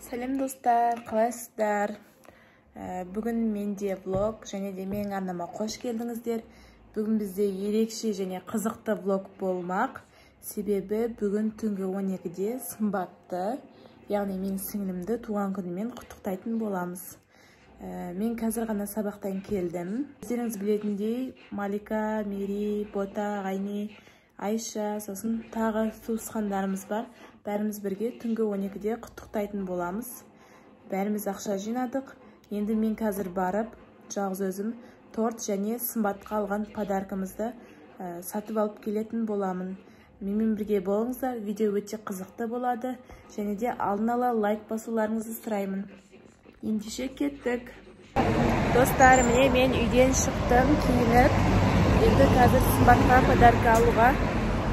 Сәлем достар, қалайсыздар? Бүгін менде влог және де менің арнама қош келдіңіздер. Бүгін бізде ерекше және қызықты влог болмақ. Себебі бүгін түнгі 12-де Сымбатты, яғни менің сіңлімді туған күнімен құттықтайтын боламыз. Мен қазір ғана сабақтан келдім. Өздеріңіз білетіндей, Малика, Мери, Бота, Ғайни, Айша, сосын тағы туысқандарымыз бар. Бәріміз бірге түнгі 12-де құттықтайтын боламыз. Бәріміз ақша жинадық. Енді мен қазір барып, жалғыз өзім торт және Сымбатқа алған подаркамызды сатып алып келетін боламын. Менімен бірге болыңыздар, видео өте қызықты болады. Және де алдын ала лайк басуларыңызды сұраймын. Ендеше кеттік. Достар, міне мен үйден шықтым, киініп. Енді қазір Сымбатқа подарка алуға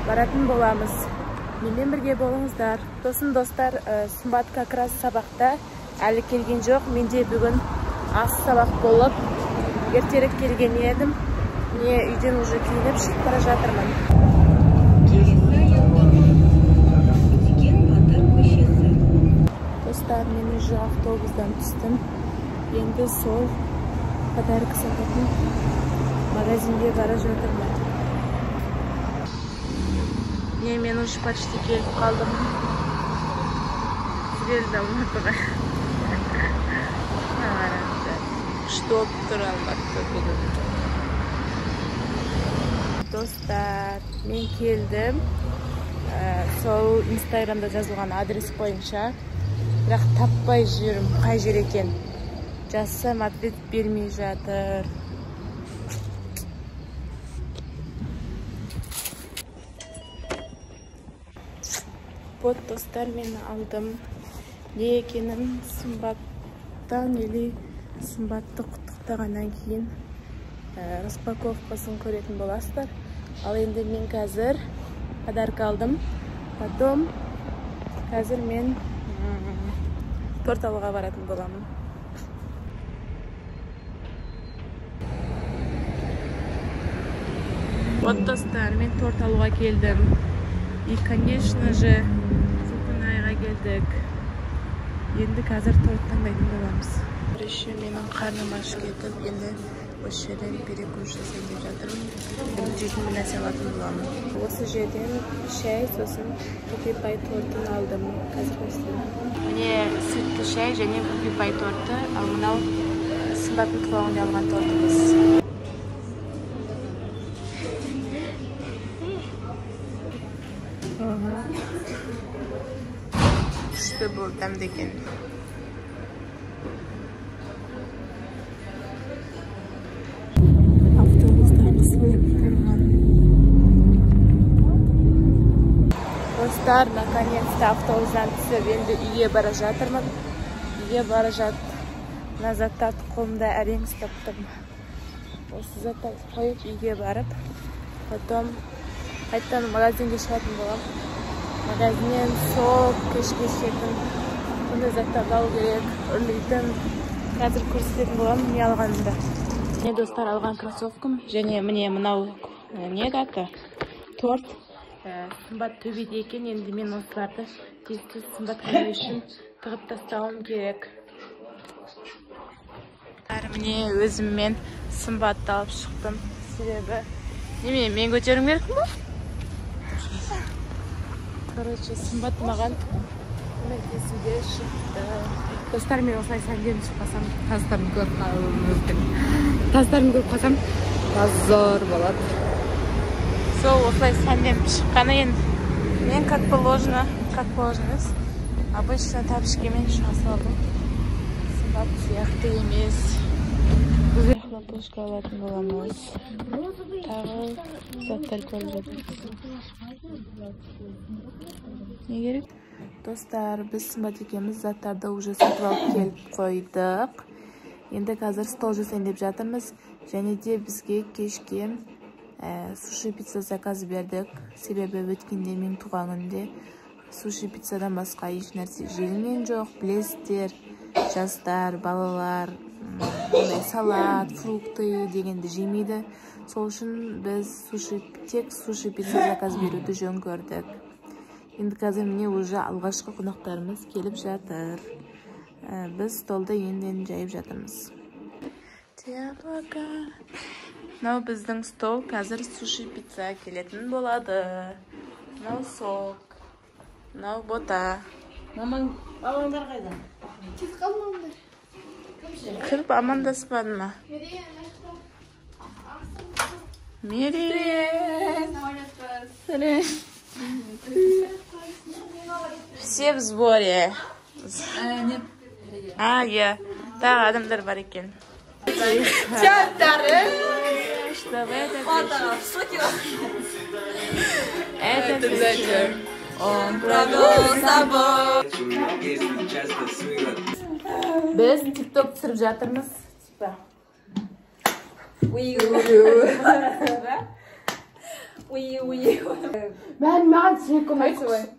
баратын боламыз. Менімен бірге болыңыздар. Сосын достар, Сымбат как раз сабақта әлі келген жоқ. Менде бүгін ас сабақ болып, ертерек келген едім. Міне үйден уже киініп шығып бара жатырмын. Достар, мен уже автобустан түстім. Енді сол подарка сататын магазинге бара жатырмын. Мен уже почти келіп қалдым. Сіздерді Алматыға. Что тұр Алматыда бүгін. Достар, мен келдім. Сол инстаграмда жазылған адрес бойынша. Бірақ таппай жүрім, қай жер екен. Жазсам ответ бермей жатыр. Вот, достар, мен алдым. Не екенін Сымбаттан или Сымбатты құттықтағаннан кейін распаковкасын көретін боласыздар. Ал енді мен қазір подарка алдым. Потом қазір мен торт алуға баратын боламын. Вот, достар, мен торт алуға келдім. И, конечно же, Супынайға келдік. Енді қазір торт таңдайтын боламыз. Бірінші менің қарным ашып кетіп, енді осы жерден перекус жасайын деп жатырмын. Енді жейтін бір нәрсе алатын боламын. Осы жерден шай, сосын пупи-пай тортын алдым. Қазір көрсетемін. Міне сүтті шай және пупи-пай торты, ал мынау Сымбаттың туған алған тортымыз. Күшті бұл дәмді екен. Автобуста қысылып тұрған. Достар, наконец-то автобустан түсіп, енді үйге бара жатырмын. Үйге бара жатып, мына заттарды қолымда әрең ұстап тұрмын. Осы заттарды қойып, үйге барып, потом қайттан магазинге шығатын боламын. Магазиннен сок, кешке ішетін, бұндай заттарды алу керек, үрлейтін. Қазір көрсететін боламын, не алғанымда. Міне достар, алған кроссовкам, және міне мынау не даты? Торт. Сымбат төбеде екен, енді мен осыларды тез-тез Сымбат күні үшін тығып тастауым керек. Міне өзіммен Сымбатты алып шықтым. Себебі неме, мен көтерім керек ме? Короче, Сымбат маған көмектесуге шықты. Достар, мен осылай сәнден шықпасам, тастарым көріп қалсам, позор болады. Сол осылай сәнден шыққаны енді. Мен как положено емес. Обычно тәпішкемен шыға салдым. Сымбат сияқты емес. Біз хлопушка алатын боламыз. Тағы заттар көріп жатырмыз. Не керек? Достар, біз Сымбат екеміз заттарды уже сатып алып келіп қойдық. Енді қазір стол жасайын деп жатырмыз. Және де бізге кешке суши пицца заказ бердік. Себебі өткенде мен туған күнде суши пиццадан басқа еш нәрсе жегенмен жоқ. Білесіздер, жастар, балалар, салат, фрукты дегенді жемейді. Сол үшін біз тек суши пицца заказ беруді жөн көрдік. Енді қазір міне уже алғашқы қонақтарымыз келіп жатыр. Biz stolda енді жайып жатырмыз. Мынау біздің стол, қазір суши пицца келетін болады. Мынау сок, мынау бота. Мамаңдар қайда? Кетіп қалмаңдар. Кіріп амандаспады ма? Мерен. Все в сборе. Иә. Тағы адамдар бар екен. Театры. Что в этот вечер он провел с собой. Біз тикток түсіріп жатырмыз. Ben çekim açıyorum.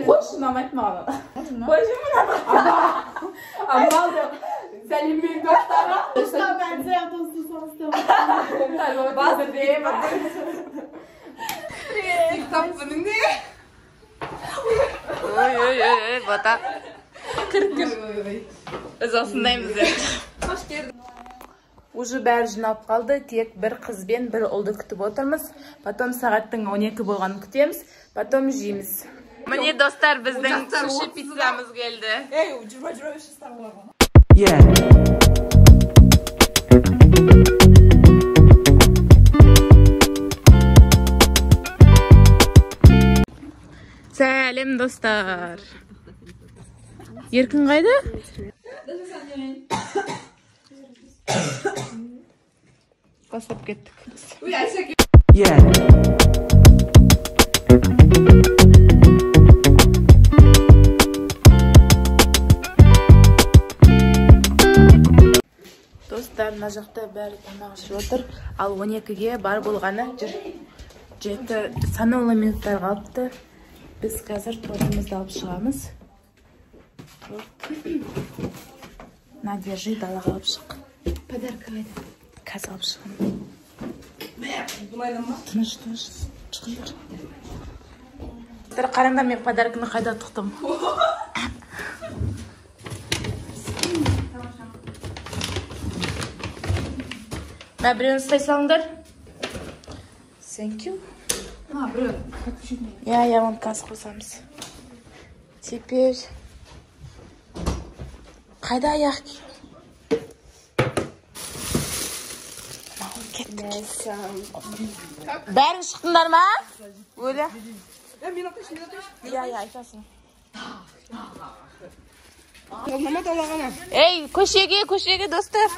Hoş Mehmet Mağla. Ama Selim Bey'in dostlara. Usta ben de yaptım sonuçta. Bazı diye bak. TikTok bunun ne? Ой, бота. Кір. Біз осындаймыз. Hoş geldin. Уже бәрі жиналып қалды, тек бір қыз бен бір ұлды күтіп отырмыз. Потом сағаттың 12 болғанын күтеміз, потом жейміз. Міне достар, біздің суши пиццамыз келді. Ey, cürme işi sarılar bana. Сәлем достар. Еркін қайда? Басып кеттік. Достар, мына жақта бәрі тамақ ішіп отыр. Ал 12-ге бар болғаны 7 санаулы минуттар қалыпты. Біз қазір тортымызды алып шығамыз. На, держи, далаға алып шық. Подарка қайда? Қазір алып шығам. Тыныш, шығыңдар. Қараңдар, мен подарканы қайда тұқтым. Мә, біреуін ұстай салыңдар. Thank you. Біреу. Я вам касс қосамыз. Теперь... Қайда аяқ ки? Бәрің шықтыңдар ма? Өлі? Мен атыш. Я, айтасың. Мама талағана. Ей, көшеге, достар.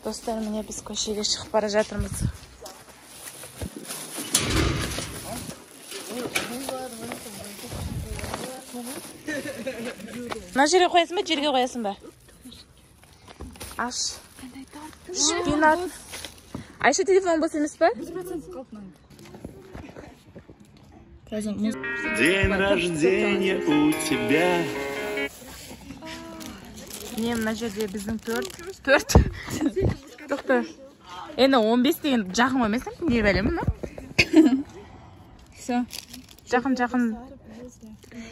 Достар, міне біз көшеге шығып бара жатырмыз. Мына жерге қоясың ба, жерге қоясың ба? Аш. Шпинат. Айша, телефон бос емес па? 100% қалпынан. День рождения у тебя. Не, мына жерде біздің 4. Тоқта. Енді 15 деген жақын емесің? Не бәлем, мұны? Все. Жақын.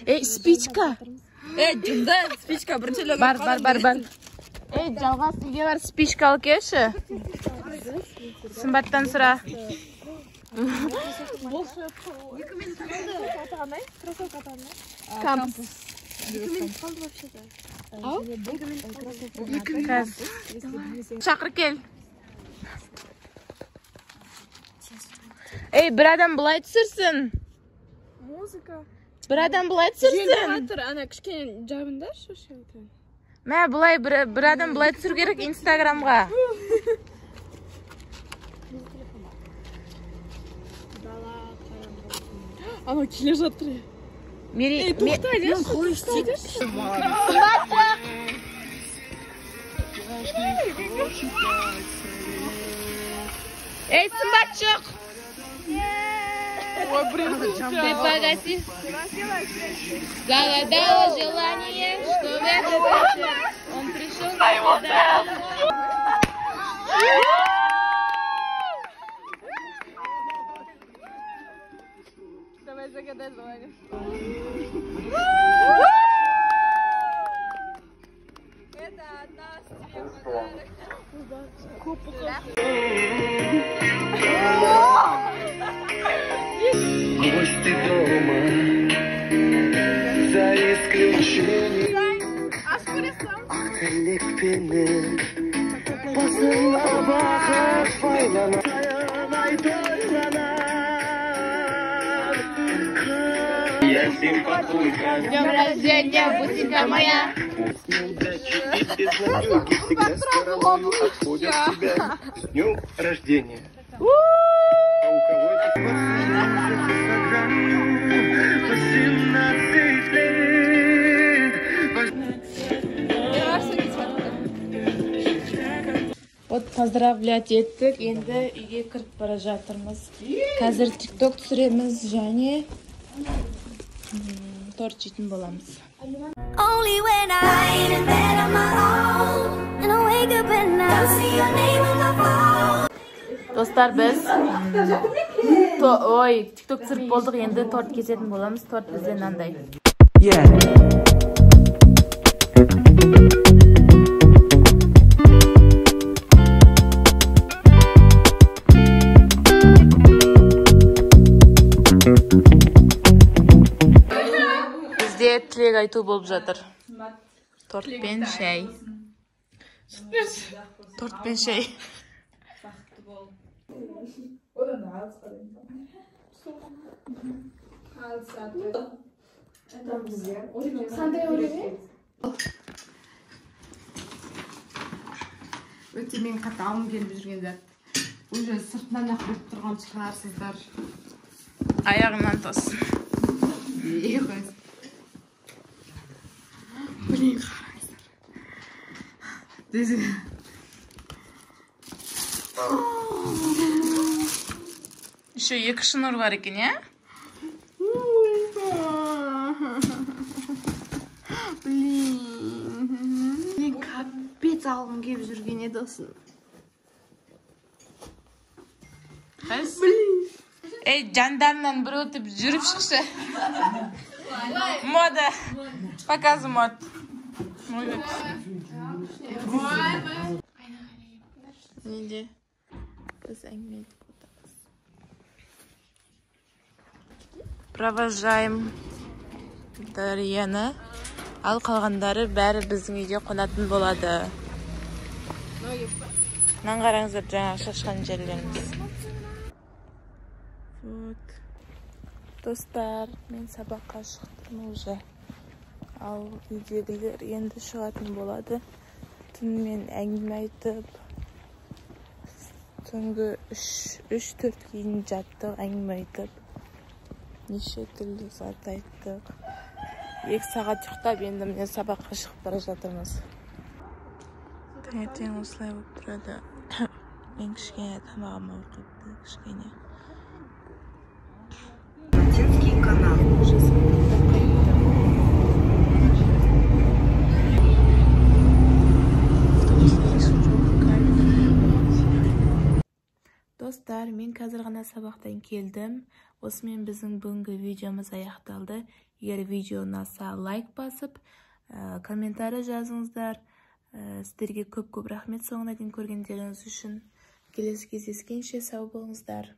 Ей, спичка. Жүнда спичка біріншілігі. Бар. Ей, жалғас, неге бар спичка ал келші. Сымбаттан сұра. Кампус. Шақыр кел. Ей, бір адам бұлай түсірсін. Музыка. Бір адам бұлай түсірсін. Ана кішкене жабында шошып. Мә, бұлай бір адам бұлай түсір керек Инстаграмға. Ана келе жатыр. Ей, тоқтай, Эй, сымбатчық! Ты погаси. Загадала желание, что в этот вечер он пришел навсегда. Давай Гости дома за исключением Ликпені басына бағып байлана Аямай тойланар Я симпатулька Днем рождения, бусинка моя. Удачи и безнадёги всегда стороною отходят тебя С днем рождения А у кого это 18 лет Вот поздравлять еттік, енді үйге кіріп бара жатырмыз. Қазір TikTok түсіреміз және торт жейтін боламыз. Only when I lie in bed on my own and I wake up and I see your name on my phone. Достар, біз TikTok түсіріп болдық, енді торт кесетін боламыз. Торт бізден андай. Бізде тілек айту болып жатыр. Торт пен шай. Торт пен шай. Өте мен қаталым келіп жүрген зат. Уже сыртынан ақ біліп тұрған шығарсыздар. Аяғынан тосын. Блин, қарайсыздар. Еще екі шыныр бар екен, я? Мен капец алғым келіп жүрген еді осын. Қыз? Ей, жандарынан бір өтіп жүріп шықшы. Мода. Показы мод. Неде? Біз әңгіме етіп отырмыз. Провожаем Дарияны. Ал қалғандары бәрі біздің үйде қонатын болады. Мынаны қараңыздар, жаңа шашқан жерлеріміз. Вот. Достар, мен сабаққа шықтым уже. Ал үйдегілер енді шығатын болады. Түнімен әңгіме айтып, түнгі 3-4 кейін жаттық, әңгіме айтып. Неше түрлі зат айттық. 2 сағат ұйықтап, енді міне сабаққа шығып бара жатырмыз. Таңертең осылай болып тұрады. Мен кішкене тамағым ауырып, кішкене. Латинский канал. Достар, мен қазір ғана сабақтан келдім. Осымен біздің бүгінгі видеомыз аяқталды. Егер видео ұнаса лайк басып, комментарий жазыңыздар. Сіздерге көп рахмет соңына дейін көргендеріңіз үшін. Келесі кездескенше сау болыңыздар.